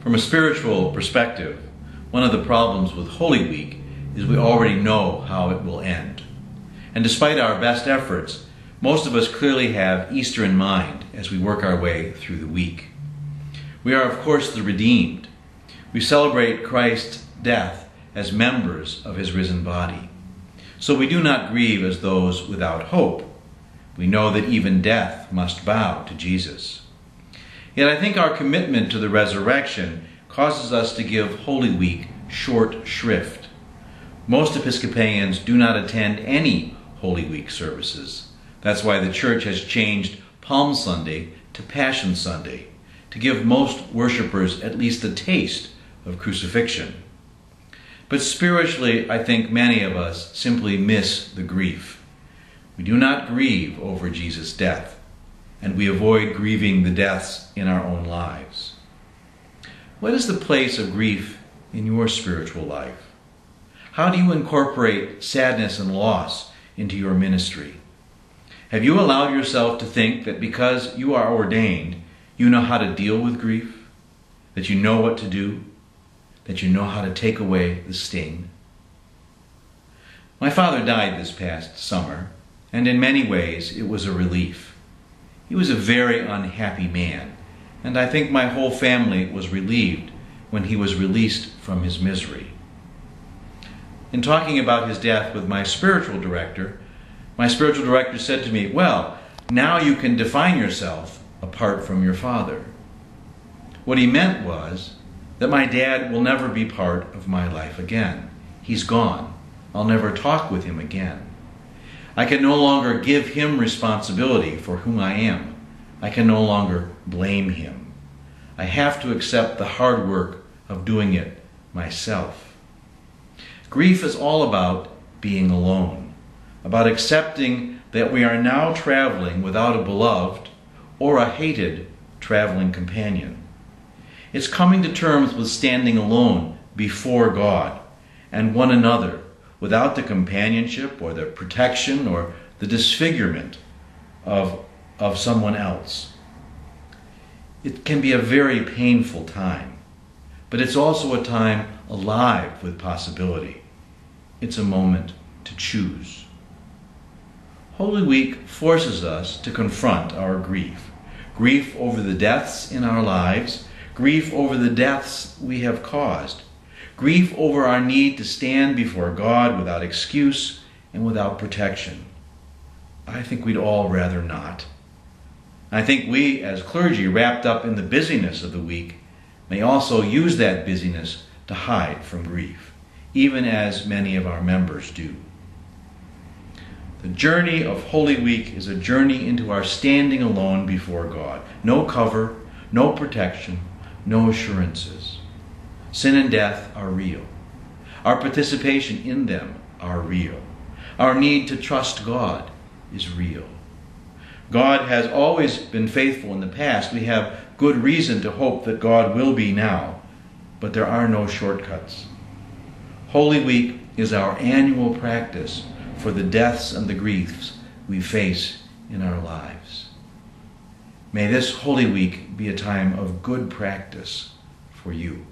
From a spiritual perspective, one of the problems with Holy Week is we already know how it will end. And despite our best efforts, most of us clearly have Easter in mind as we work our way through the week. We are, of course, the redeemed. We celebrate Christ's death as members of his risen body. So we do not grieve as those without hope. We know that even death must bow to Jesus. Yet I think our commitment to the resurrection causes us to give Holy Week short shrift. Most Episcopalians do not attend any Holy Week services. That's why the Church has changed Palm Sunday to Passion Sunday, to give most worshipers at least a taste of crucifixion. But spiritually, I think many of us simply miss the grief. We do not grieve over Jesus' death, and we avoid grieving the deaths in our own lives. What is the place of grief in your spiritual life? How do you incorporate sadness and loss into your ministry? Have you allowed yourself to think that because you are ordained, you know how to deal with grief, that you know what to do, that you know how to take away the sting? My father died this past summer, and in many ways it was a relief. He was a very unhappy man, and I think my whole family was relieved when he was released from his misery. In talking about his death with my spiritual director said to me, "Well, now you can define yourself apart from your father." What he meant was that my dad will never be part of my life again. He's gone. I'll never talk with him again. I can no longer give him responsibility for whom I am. I can no longer blame him. I have to accept the hard work of doing it myself. Grief is all about being alone, about accepting that we are now traveling without a beloved or a hated traveling companion. It's coming to terms with standing alone before God and one another without the companionship or the protection or the disfigurement of someone else. It can be a very painful time, but it's also a time alive with possibility. It's a moment to choose. Holy Week forces us to confront our grief. Grief over the deaths in our lives, grief over the deaths we have caused, grief over our need to stand before God without excuse and without protection. I think we'd all rather not. I think we, as clergy wrapped up in the busyness of the week, may also use that busyness to hide from grief, even as many of our members do. The journey of Holy Week is a journey into our standing alone before God. No cover, no protection, no assurances. Sin and death are real. Our participation in them are real. Our need to trust God is real. God has always been faithful in the past. We have good reason to hope that God will be now, but there are no shortcuts. Holy Week is our annual practice for the deaths and the griefs we face in our lives. May this Holy Week be a time of good practice for you.